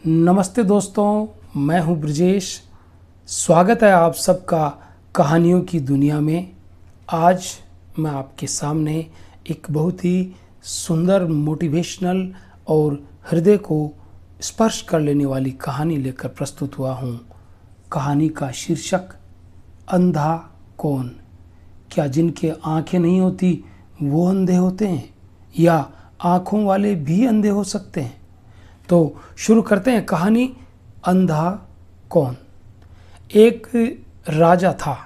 नमस्ते दोस्तों, मैं हूं ब्रजेश। स्वागत है आप सबका कहानियों की दुनिया में। आज मैं आपके सामने एक बहुत ही सुंदर, मोटिवेशनल और हृदय को स्पर्श कर लेने वाली कहानी लेकर प्रस्तुत हुआ हूं। कहानी का शीर्षक अंधा कौन? क्या जिनके आंखें नहीं होती वो अंधे होते हैं, या आंखों वाले भी अंधे हो सकते हैं? तो शुरू करते हैं कहानी अंधा कौन। एक राजा था,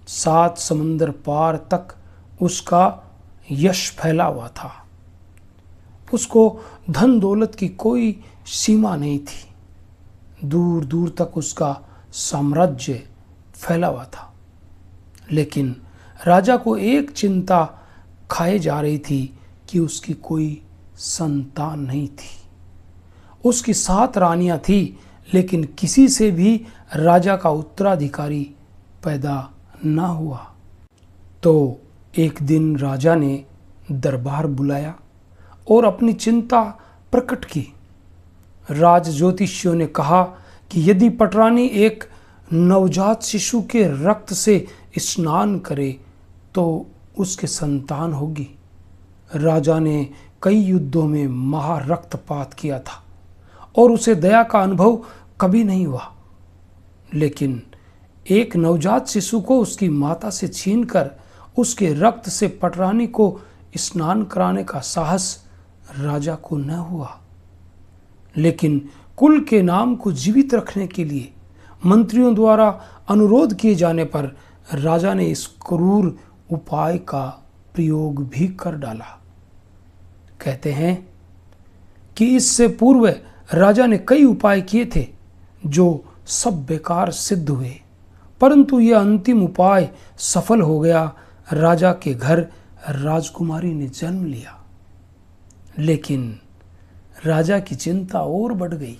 7 समुंदर पार तक उसका यश फैला हुआ था। उसको धन दौलत की कोई सीमा नहीं थी, दूर दूर तक उसका साम्राज्य फैला हुआ था। लेकिन राजा को एक चिंता खाए जा रही थी कि उसकी कोई संतान नहीं थी। उसकी 7 रानियां थी, लेकिन किसी से भी राजा का उत्तराधिकारी पैदा न हुआ। तो एक दिन राजा ने दरबार बुलाया और अपनी चिंता प्रकट की। राज ज्योतिषियों ने कहा कि यदि पटरानी एक नवजात शिशु के रक्त से स्नान करे तो उसके संतान होगी। राजा ने कई युद्धों में महारक्तपात किया था और उसे दया का अनुभव कभी नहीं हुआ। लेकिन एक नवजात शिशु को उसकी माता से छीनकर उसके रक्त से पटरानी को स्नान कराने का साहस राजा को न हुआ। लेकिन कुल के नाम को जीवित रखने के लिए मंत्रियों द्वारा अनुरोध किए जाने पर राजा ने इस क्रूर उपाय का प्रयोग भी कर डाला। कहते हैं कि इससे पूर्व राजा ने कई उपाय किए थे जो सब बेकार सिद्ध हुए, परंतु यह अंतिम उपाय सफल हो गया। राजा के घर राजकुमारी ने जन्म लिया। लेकिन राजा की चिंता और बढ़ गई।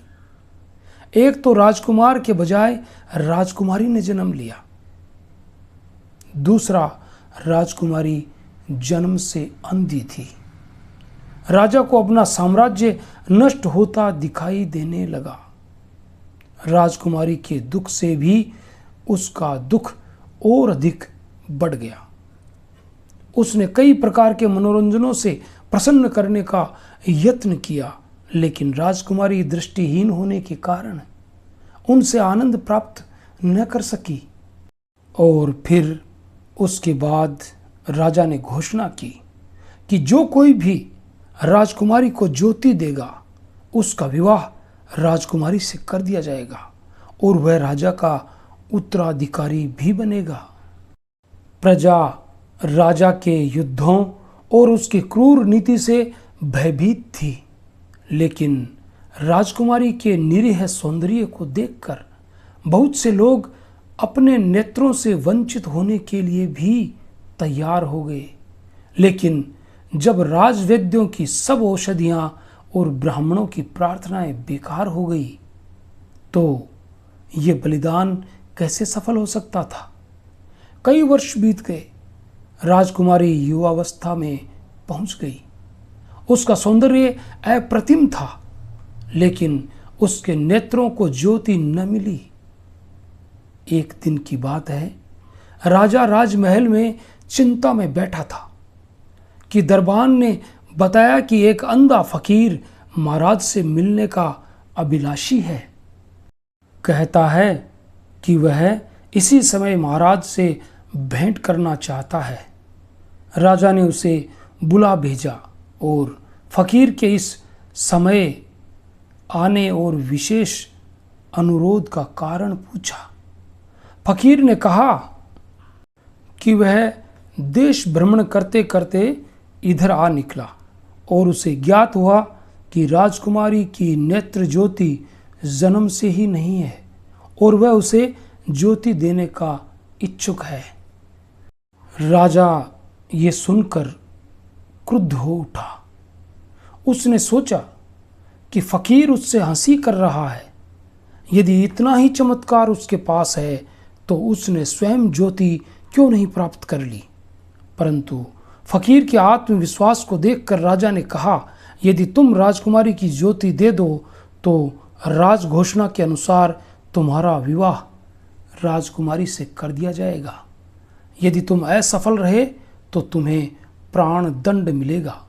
एक तो राजकुमार के बजाय राजकुमारी ने जन्म लिया, दूसरा राजकुमारी जन्म से अंधी थी। राजा को अपना साम्राज्य नष्ट होता दिखाई देने लगा। राजकुमारी के दुख से भी उसका दुख और अधिक बढ़ गया। उसने कई प्रकार के मनोरंजनों से प्रसन्न करने का यत्न किया, लेकिन राजकुमारी दृष्टिहीन होने के कारण उनसे आनंद प्राप्त न कर सकी। और फिर उसके बाद राजा ने घोषणा की कि जो कोई भी राजकुमारी को ज्योति देगा उसका विवाह राजकुमारी से कर दिया जाएगा और वह राजा का उत्तराधिकारी भी बनेगा। प्रजा राजा के युद्धों और उसकी क्रूर नीति से भयभीत थी, लेकिन राजकुमारी के निरीह सौंदर्य को देखकर बहुत से लोग अपने नेत्रों से वंचित होने के लिए भी तैयार हो गए। लेकिन जब राजवैद्यों की सब औषधियां और ब्राह्मणों की प्रार्थनाएं बेकार हो गई, तो ये बलिदान कैसे सफल हो सकता था? कई वर्ष बीत गए। राजकुमारी युवावस्था में पहुंच गई। उसका सौंदर्य अप्रतिम था, लेकिन उसके नेत्रों को ज्योति न मिली। एक दिन की बात है, राजा राजमहल में चिंता में बैठा था कि दरबान ने बताया कि एक अंधा फकीर महाराज से मिलने का अभिलाषी है। कहता है कि वह इसी समय महाराज से भेंट करना चाहता है। राजा ने उसे बुला भेजा और फकीर के इस समय आने और विशेष अनुरोध का कारण पूछा। फकीर ने कहा कि वह देश भ्रमण करते करते इधर आ निकला और उसे ज्ञात हुआ कि राजकुमारी की नेत्र ज्योति जन्म से ही नहीं है और वह उसे ज्योति देने का इच्छुक है। राजा ये सुनकर क्रुद्ध हो उठा। उसने सोचा कि फकीर उससे हंसी कर रहा है। यदि इतना ही चमत्कार उसके पास है तो उसने स्वयं ज्योति क्यों नहीं प्राप्त कर ली? परंतु फकीर के आत्मविश्वास को देखकर राजा ने कहा, यदि तुम राजकुमारी की ज्योति दे दो तो राज घोषणा के अनुसार तुम्हारा विवाह राजकुमारी से कर दिया जाएगा। यदि तुम असफल रहे तो तुम्हें प्राण दंड मिलेगा।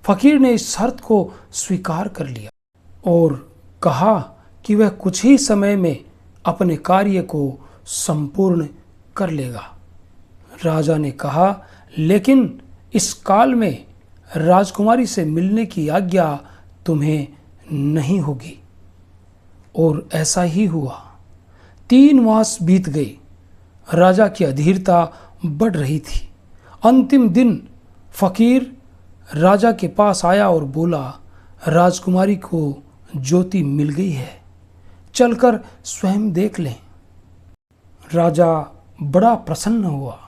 फकीर ने इस शर्त को स्वीकार कर लिया और कहा कि वह कुछ ही समय में अपने कार्य को संपूर्ण कर लेगा। राजा ने कहा, लेकिन इस काल में राजकुमारी से मिलने की आज्ञा तुम्हें नहीं होगी। और ऐसा ही हुआ। 3 मास बीत गए। राजा की अधीरता बढ़ रही थी। अंतिम दिन फकीर राजा के पास आया और बोला, राजकुमारी को ज्योति मिल गई है, चलकर स्वयं देख लें। राजा बड़ा प्रसन्न हुआ।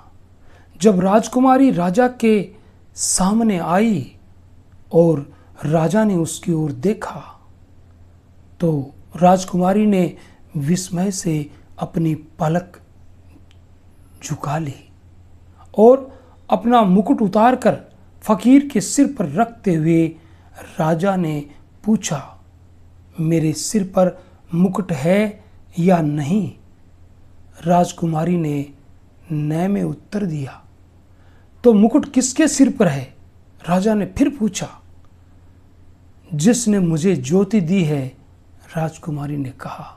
जब राजकुमारी राजा के सामने आई और राजा ने उसकी ओर देखा तो राजकुमारी ने विस्मय से अपनी पलक झुका ली और अपना मुकुट उतारकर फकीर के सिर पर रखते हुए राजा ने पूछा, मेरे सिर पर मुकुट है या नहीं? राजकुमारी ने न में उत्तर दिया। तो मुकुट किसके सिर पर है? राजा ने फिर पूछा। जिसने मुझे ज्योति दी है, राजकुमारी ने कहा।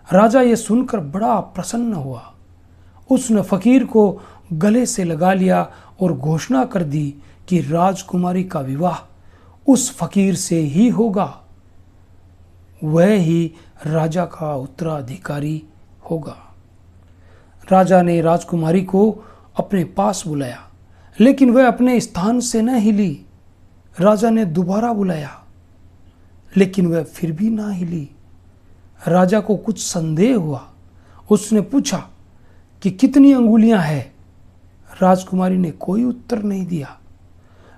राजा ये सुनकर बड़ा प्रसन्न हुआ। उसने फकीर को गले से लगा लिया और घोषणा कर दी कि राजकुमारी का विवाह उस फकीर से ही होगा। वह ही राजा का उत्तराधिकारी होगा। राजा ने राजकुमारी को अपने पास बुलाया, लेकिन वह अपने स्थान से न हिली। राजा ने दोबारा बुलाया, लेकिन वह फिर भी ना हिली। राजा को कुछ संदेह हुआ। उसने पूछा कि कितनी अंगुलियां हैं? राजकुमारी ने कोई उत्तर नहीं दिया।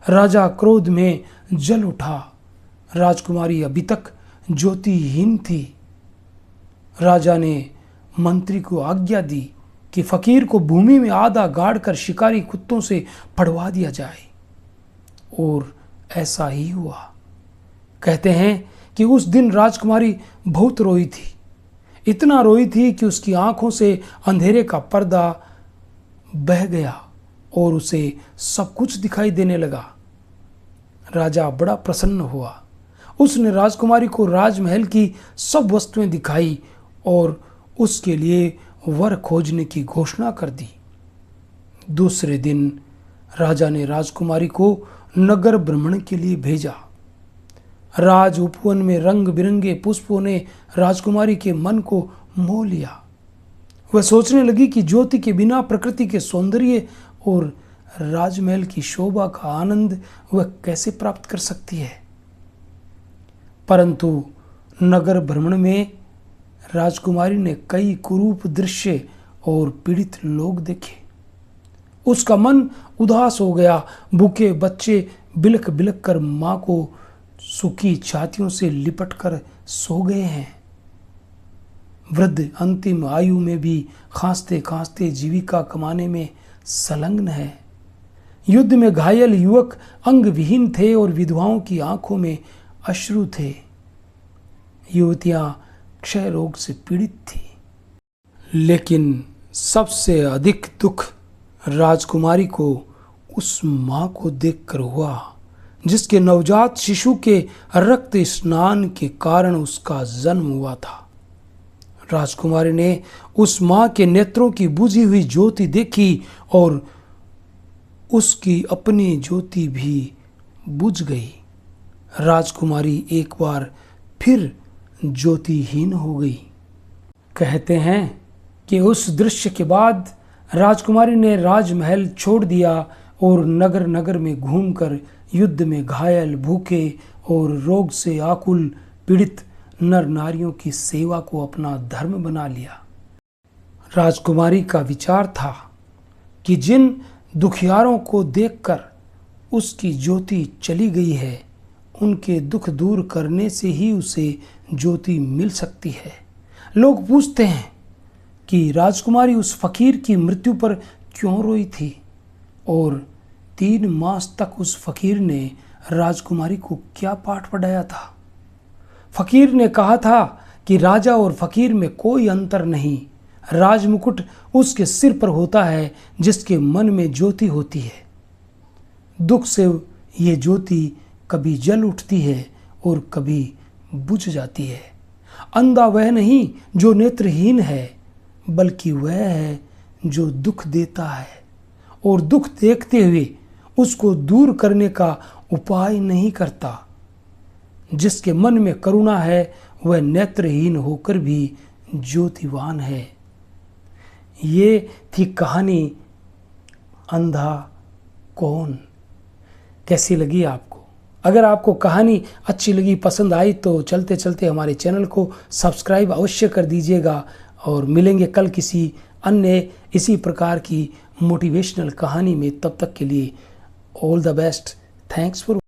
राजा क्रोध में जल उठा। राजकुमारी अभी तक ज्योतिहीन थी। राजा ने मंत्री को आज्ञा दी कि फकीर को भूमि में आधा गाड़कर शिकारी कुत्तों से पड़वा दिया जाए। और ऐसा ही हुआ। कहते हैं कि उस दिन राजकुमारी बहुत रोई थी। इतना रोई थी कि उसकी आंखों से अंधेरे का पर्दा बह गया और उसे सब कुछ दिखाई देने लगा। राजा बड़ा प्रसन्न हुआ। उसने राजकुमारी को राजमहल की सब वस्तुएं दिखाई और उसके लिए वर खोजने की घोषणा कर दी। दूसरे दिन राजा ने राजकुमारी को नगर भ्रमण के लिए भेजा। राज उपवन में रंग बिरंगे पुष्पों ने राजकुमारी के मन को मोह लिया। वह सोचने लगी कि ज्योति के बिना प्रकृति के सौंदर्य और राजमहल की शोभा का आनंद वह कैसे प्राप्त कर सकती है। परंतु नगर भ्रमण में राजकुमारी ने कई कुरूप दृश्य और पीड़ित लोग देखे। उसका मन उदास हो गया। भूखे बच्चे बिलख बिलख कर मां को सूखी छातियों से लिपट कर सो गए हैं। वृद्ध अंतिम आयु में भी खांसते खांसते जीविका कमाने में संलग्न है। युद्ध में घायल युवक अंग विहीन थे और विधवाओं की आंखों में अश्रु थे। युवतियां क्षय रोग से पीड़ित थी। लेकिन सबसे अधिक दुख राजकुमारी को उस मां को देखकर हुआ जिसके नवजात शिशु के रक्त स्नान के कारण उसका जन्म हुआ था। राजकुमारी ने उस मां के नेत्रों की बुझी हुई ज्योति देखी और उसकी अपनी ज्योति भी बुझ गई। राजकुमारी एक बार फिर ज्योतिहीन हो गई। कहते हैं कि उस दृश्य के बाद राजकुमारी ने राजमहल छोड़ दिया और नगर नगर में घूमकर युद्ध में घायल, भूखे और रोग से आकुल पीड़ित नर नारियों की सेवा को अपना धर्म बना लिया। राजकुमारी का विचार था कि जिन दुखियारों को देखकर उसकी ज्योति चली गई है, उनके दुख दूर करने से ही उसे ज्योति मिल सकती है। लोग पूछते हैं कि राजकुमारी उस फकीर की मृत्यु पर क्यों रोई थी और 3 मास तक उस फकीर ने राजकुमारी को क्या पाठ पढ़ाया था। फकीर ने कहा था कि राजा और फकीर में कोई अंतर नहीं। राजमुकुट उसके सिर पर होता है जिसके मन में ज्योति होती है। दुख से ये ज्योति कभी जल उठती है और कभी बुझ जाती है। अंधा वह नहीं जो नेत्रहीन है, बल्कि वह है जो दुख देता है और दुख देखते हुए उसको दूर करने का उपाय नहीं करता। जिसके मन में करुणा है वह नेत्रहीन होकर भी ज्योतिवान है। ये थी कहानी अंधा कौन। कैसी लगी आपको? अगर आपको कहानी अच्छी लगी, पसंद आई तो चलते चलते हमारे चैनल को सब्सक्राइब अवश्य कर दीजिएगा। और मिलेंगे कल किसी अन्य इसी प्रकार की मोटिवेशनल कहानी में। तब तक के लिए all the best. Thanks for